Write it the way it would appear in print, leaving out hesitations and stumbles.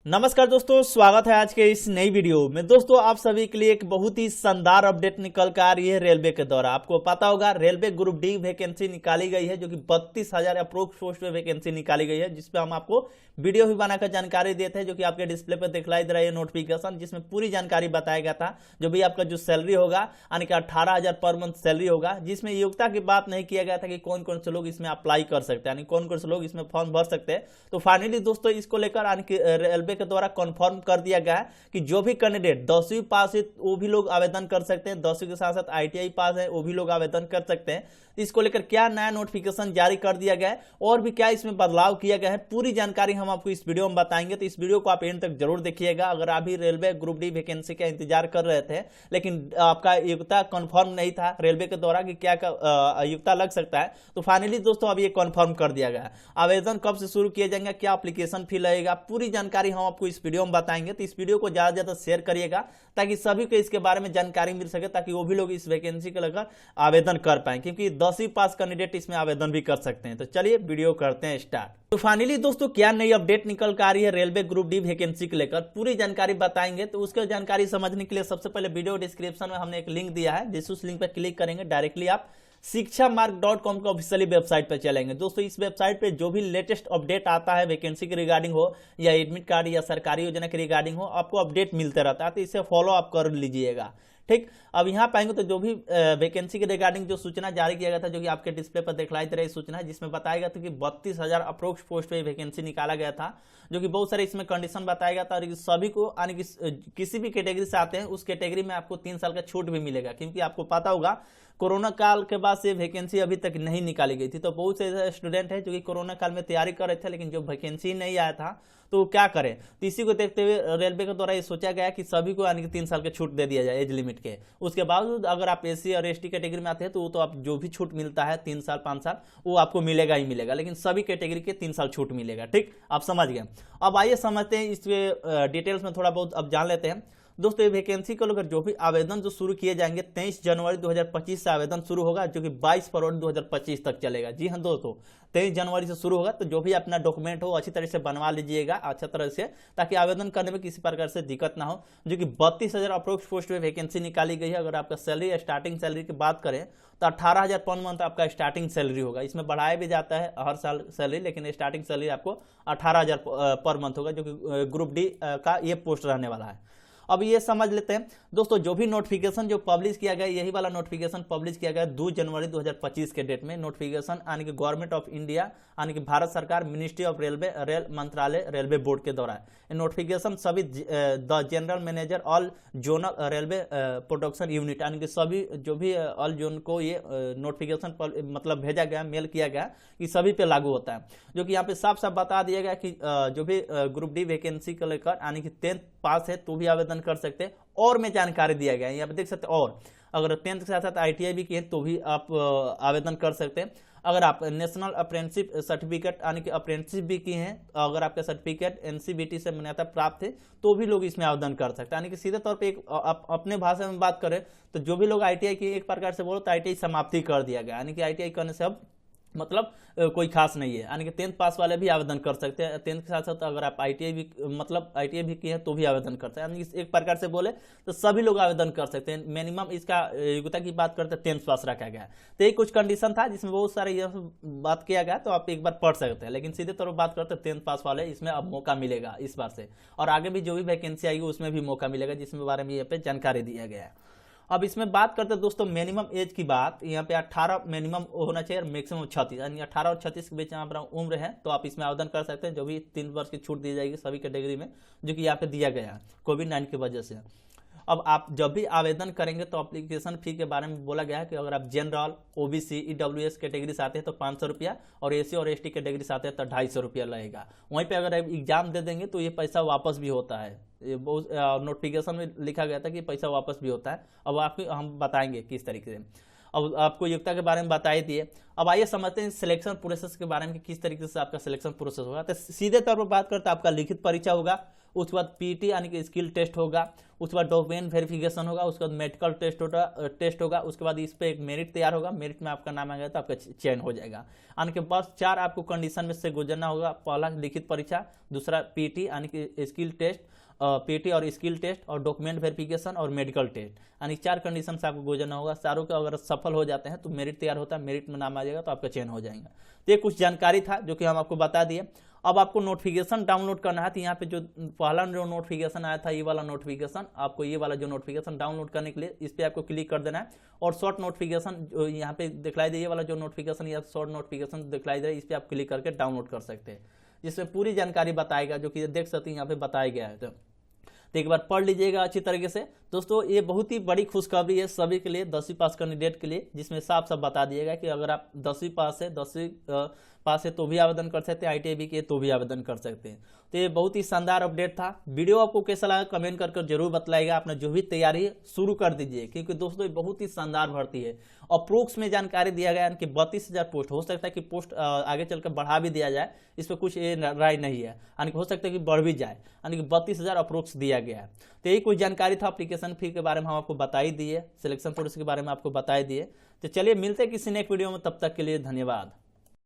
नमस्कार दोस्तों, स्वागत है आज के इस नई वीडियो में। दोस्तों, आप सभी के लिए एक बहुत ही शानदार अपडेट निकल कर आ रही है रेलवे के द्वारा। आपको पता होगा रेलवे ग्रुप डी वैकेंसी निकाली गई है, जो कि 32,000 अप्रोक्स पोस्ट पे वैकेंसी निकाली गई है, जिसपे हम आपको वीडियो भी बनाकर जानकारी देते हैं, जो कि आपके डिस्प्ले पर दिखलाई दे रहा है नोटिफिकेशन, जिसमें पूरी जानकारी बताया गया था। जो भी आपका जो सैलरी होगा यानी कि 18,000 पर मंथ सैलरी होगा, जिसमें योग्यता की बात नहीं किया गया था कि कौन कौन से लोग इसमें अप्लाई कर सकते हैं, यानी कौन कौन से लोग इसमें फॉर्म भर सकते हैं। तो फाइनली दोस्तों, इसको लेकर यानी कि रेलवे के द्वारा कंफर्म कर दिया गया है कि जो भी कैंडिडेट 10वीं पास है वो भी लोग आवेदन कर सकते हैं, 10वीं के साथ साथ आईटीआई पास है वो भी लोग आवेदन कर सकते हैं। इसको लेकर क्या नया नोटिफिकेशन जारी कर दिया गया है और भी क्या इसमें बदलाव किया गया है, पूरी जानकारी हम आपको इस वीडियो में बताएंगे। तो इस वीडियो को आप एंड तक जरूर देखिएगा। अगर आप भी रेलवे ग्रुप डी वैकेंसी का इंतजार कर रहे थे लेकिन आपका योग्यता कंफर्म नहीं था रेलवे के द्वारा कि क्या योग्यता लग सकता है, तो फाइनली दोस्तों अब ये कंफर्म कर दिया गया है। आवेदन कब से शुरू किया जाएगा, क्या एप्लीकेशन फी लगेगा, पूरी जानकारी हम आपको इस वीडियो में बताएंगे। तो इस वीडियो को ज्यादा से ज्यादा शेयर करिएगा ताकि सभी को इसके बारे में जानकारी मिल सके, ताकि वो भी लोग इस वैकेंसी को लेकर आवेदन कर पाए, क्योंकि 10वीं पास कैंडिडेट इसमें आवेदन भी कर सकते हैं। तो चलिए वीडियो करते हैं स्टार्ट। तो फाइनली दोस्तों, क्या नई अपडेट निकल कर आ रही है रेलवे ग्रुप डी वैकेंसी को लेकर, पूरी जानकारी बताएंगे। तो उसकी जानकारी समझने के लिए सबसे पहले वीडियो डिस्क्रिप्शन में हमने एक लिंक दिया है, जिस उस लिंक पर क्लिक करेंगे डायरेक्टली आप शिक्षामार्ग.com के ऑफिशियली वेबसाइट पर चलेंगे। दोस्तों, इस वेबसाइट पे जो भी लेटेस्ट अपडेट आता है वैकेंसी के रिगार्डिंग हो या एडमिट कार्ड या सरकारी योजना के रिगार्डिंग हो, आपको अपडेट मिलते रहता है। तो इसे फॉलो आप कर लीजिएगा, ठीक। अब यहाँ पाएंगे तो जो भी वैकेंसी के रिगार्डिंग जो सूचना जारी किया गया था, जो कि आपके डिस्प्ले पर दिखलाई दे रही सूचना है, जिसमें बताया गया था कि 32,000 अप्रोक्स पोस्ट पे वैकेंसी निकाला गया था, जो कि बहुत सारे इसमें कंडीशन बताया गया था। और सभी को यानी कि किसी भी कैटेगरी से आते हैं उस कैटेगरी में आपको 3 साल का छूट भी मिलेगा, क्योंकि आपको पता होगा कोरोना काल के बाद से वैकेंसी अभी तक नहीं निकाली गई थी। तो बहुत से स्टूडेंट हैं जो कि कोरोना काल में तैयारी कर रहे थे, लेकिन जो वैकेंसी नहीं आया था तो क्या करें। तो इसी को देखते हुए रेलवे के द्वारा ये सोचा गया कि सभी को यानी कि 3 साल के छूट दे दिया जाए एज लिमिट के। उसके बाद अगर आप एससी और एसटी कैटेगरी में आते हैं तो वो तो आप जो भी छूट मिलता है 3 साल 5 साल वो आपको मिलेगा ही मिलेगा, लेकिन सभी कैटेगरी के 3 साल छूट मिलेगा, ठीक। आप समझ गए। अब आइए समझते हैं इस डिटेल्स में थोड़ा बहुत अब जान लेते हैं। दोस्तों, ये वैकेंसी को लेकर जो भी आवेदन जो शुरू किए जाएंगे 23 जनवरी 2025 से आवेदन शुरू होगा, जो कि 22 फरवरी 2025 तक चलेगा। जी हाँ दोस्तों, 23 जनवरी से शुरू होगा। तो जो भी अपना डॉक्यूमेंट हो अच्छी तरह से बनवा लीजिएगा, अच्छा तरह से, ताकि आवेदन करने में किसी प्रकार से दिक्कत ना हो। जो कि 32,000 अप्रोक्स पोस्ट पे वैकेंसी निकाली गई है। अगर आपका सैलरी स्टार्टिंग सैलरी की बात करें तो 18,000 पर मंथ आपका स्टार्टिंग सैलरी होगा। इसमें बढ़ाया भी जाता है हर साल सैलरी, लेकिन स्टार्टिंग सैलरी आपको 18,000 पर मंथ होगा, जो कि ग्रुप डी का ये पोस्ट रहने वाला है। अब ये समझ लेते हैं दोस्तों, जो भी नोटिफिकेशन जो पब्लिश किया गया, यही वाला नोटिफिकेशन पब्लिश किया गया 2 जनवरी 2025 के डेट में। नोटिफिकेशन यानी कि गवर्नमेंट ऑफ इंडिया यानी कि भारत सरकार, मिनिस्ट्री ऑफ रेलवे, रेल मंत्रालय, रेलवे बोर्ड के द्वारा नोटिफिकेशन सभी the general manager all zonal railway production unit यानी कि सभी जो भी ऑल जोन को ये नोटिफिकेशन मतलब भेजा गया, मेल किया गया कि सभी पे लागू होता है। जो कि यहाँ पे साफ साफ बता दिया गया कि जो भी ग्रुप डी वैकेंसी को लेकर यानी कि 10th पास है तो भी आवेदन कर सकते हैं। और में जानकारी दिया गया है, यहाँ पे देख सकते हैं। और अगर 10th के साथ साथ आईटीआई भी किए तो भी आप आवेदन कर सकते हैं। अगर आप नेशनल अप्रेंटिसशिप सर्टिफिकेट यानी कि अप्रेंटिसशिप भी किए हैं, अगर आपका सर्टिफिकेट एनसीबीटी से मान्यता प्राप्त है तो भी लोग इसमें आवेदन कर सकते हैं। यानी कि सीधे तौर पे एक अपने भाषा में बात करें तो जो भी लोग आईटीआई की एक प्रकार से बोलो तो आईटीआई समाप्ति कर दिया गया, यानी कि आईटीआई करने से अब मतलब कोई खास नहीं है। यानी कि 10th पास वाले भी आवेदन कर सकते हैं। 10th के साथ साथ अगर आप आईटीआई भी मतलब आईटीआई भी किए हैं तो भी आवेदन करते हैं। यानी एक प्रकार से बोले तो सभी लोग आवेदन कर सकते हैं। मिनिमम इसका योग्यता की बात करते हैं 10th पास रखा गया है। तो ये कुछ कंडीशन था जिसमें बहुत सारे ये बात किया गया, तो आप एक बार पढ़ सकते हैं। लेकिन सीधे तौर पर बात करते हैं 10th पास वाले, इसमें अब मौका मिलेगा इस बार से, और आगे भी जो भी वैकेंसी आएगी उसमें भी मौका मिलेगा, जिसमें बारे में यहाँ पे जानकारी दिया गया है। अब इसमें बात करते हैं दोस्तों मिनिमम एज की बात। यहाँ पे 18 मिनिमम होना चाहिए और मैक्सिमम 36, यानी 18 और 36 के बीच में आपका उम्र है तो आप इसमें आवेदन कर सकते हैं। जो भी 3 वर्ष की छूट दी जाएगी सभी कैटेगरी में, जो कि यहाँ पे दिया गया है कोविड-19 की वजह से। अब आप जब भी आवेदन करेंगे तो एप्लीकेशन फी के बारे में बोला गया है कि अगर आप जनरल, ओबीसी, ईडब्ल्यूएस कैटेगरी से आते हैं तो 500 रुपया, और एसी और एसटी कैटेगरी से आते हैं तो 250 रुपया लगेगा। वहीं पे अगर आप एग्जाम दे देंगे तो ये पैसा वापस भी होता है। ये बहुत नोटिफिकेशन में लिखा गया था कि पैसा वापस भी होता है। अब आपको हम बताएंगे किस तरीके से। अब आपको योग्यता के बारे में बताई दिए। अब आइए समझते हैं सिलेक्शन प्रोसेस के बारे में कि किस तरीके से आपका सिलेक्शन प्रोसेस होगा। तो सीधे तौर पर बात करते हैं, आपका लिखित परीक्षा होगा, उसके बाद पीटी यानी कि स्किल टेस्ट होगा, उसके बाद डॉक्यूमेंट वेरिफिकेशन होगा, उसके बाद मेडिकल टेस्ट होगा, उसके बाद इस पर एक मेरिट तैयार होगा, मेरिट में आपका नाम आ गया तो आपका चयन हो जाएगा। यानी कि बस 4 आपको कंडीशन में से गुजरना होगा। पहला लिखित परीक्षा, दूसरा पीटी यानी कि स्किल टेस्ट, पीटी और स्किल टेस्ट, और डॉक्यूमेंट वेरिफिकेशन और मेडिकल टेस्ट, यानी 4 कंडीशन से आपको गुजरना होगा। चारों का अगर सफल हो जाते हैं तो मेरिट तैयार होता है, मेरिट में नाम आ जाएगा तो आपका चयन हो जाएगा। तो ये कुछ जानकारी था जो कि हम आपको बता दिए। अब आपको नोटिफिकेशन डाउनलोड करना है, तो यहाँ पे जो पहला जो नोटिफिकेशन आया था, ये वाला नोटिफिकेशन, आपको ये वाला जो नोटिफिकेशन डाउनलोड करने के लिए इस पर आपको क्लिक कर देना है। और शॉर्ट नोटिफिकेशन जो यहाँ पे दिखलाई दे, ये वाला जो नोटिफिकेशन या शॉर्ट नोटिफिकेशन दिखलाई दे, इस पर आप क्लिक करके डाउनलोड कर सकते हैं, जिसमें पूरी जानकारी बताएगा, जो कि देख सकते हैं यहाँ पे बताया गया है। तो एक बार पढ़ लीजिएगा अच्छी तरीके से। दोस्तों ये बहुत ही बड़ी खुशखबरी है सभी के लिए, 10वीं पास कैंडिडेट के लिए, जिसमें साफ साफ बता दिएगा कि अगर आप 10वीं पास है, 10वीं पास है तो भी आवेदन कर सकते हैं, ITI भी किए तो भी आवेदन कर सकते हैं। तो ये बहुत ही शानदार अपडेट था। वीडियो आपको कैसा लगा कमेंट करके जरूर बताइएगा। आपने जो भी तैयारी है शुरू कर दीजिए, क्योंकि दोस्तों ये बहुत ही शानदार भर्ती है। अप्रोक्स में जानकारी दिया गया कि 32,000 पोस्ट, हो सकता है कि पोस्ट आगे चलकर बढ़ा भी दिया जाए, इस पर कुछ ये राय नहीं है, यानी कि हो सकता है कि बढ़ भी जाए, यानी कि 32,000 अप्रोक्स दिया गया है। तो यही कुछ जानकारी था। एप्लीकेशन फी के बारे में हम आपको बता ही दिए, सिलेक्शन प्रोसेस के बारे में आपको बता ही दिए। तो चलिए मिलते हैं किसी नेक्स्ट वीडियो में, तब तक के लिए धन्यवाद।